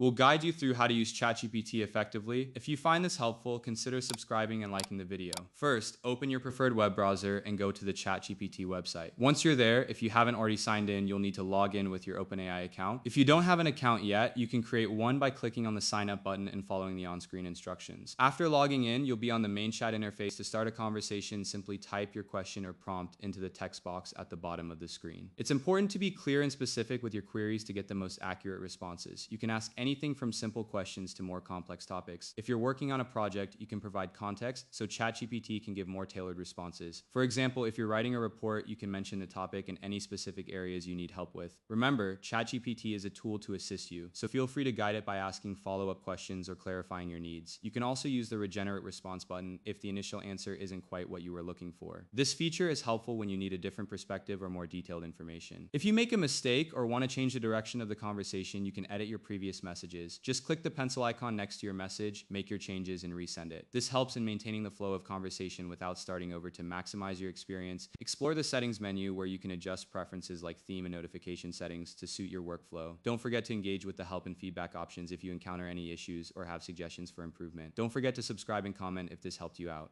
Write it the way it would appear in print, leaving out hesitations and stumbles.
We'll guide you through how to use ChatGPT effectively. If you find this helpful, consider subscribing and liking the video. First, open your preferred web browser and go to the ChatGPT website. Once you're there, if you haven't already signed in, you'll need to log in with your OpenAI account. If you don't have an account yet, you can create one by clicking on the sign up button and following the on-screen instructions. After logging in, you'll be on the main chat interface. To start a conversation, simply type your question or prompt into the text box at the bottom of the screen. It's important to be clear and specific with your queries to get the most accurate responses. You can ask anything from simple questions to more complex topics. If you're working on a project, you can provide context so ChatGPT can give more tailored responses. For example, if you're writing a report, you can mention the topic and any specific areas you need help with. Remember, ChatGPT is a tool to assist you, so feel free to guide it by asking follow-up questions or clarifying your needs. You can also use the regenerate response button if the initial answer isn't quite what you were looking for. This feature is helpful when you need a different perspective or more detailed information. If you make a mistake or want to change the direction of the conversation, you can edit your previous messages. Just click the pencil icon next to your message, make your changes, and resend it. This helps in maintaining the flow of conversation without starting over. To maximize your experience, explore the settings menu where you can adjust preferences like theme and notification settings to suit your workflow. Don't forget to engage with the help and feedback options if you encounter any issues or have suggestions for improvement. Don't forget to subscribe and comment if this helped you out.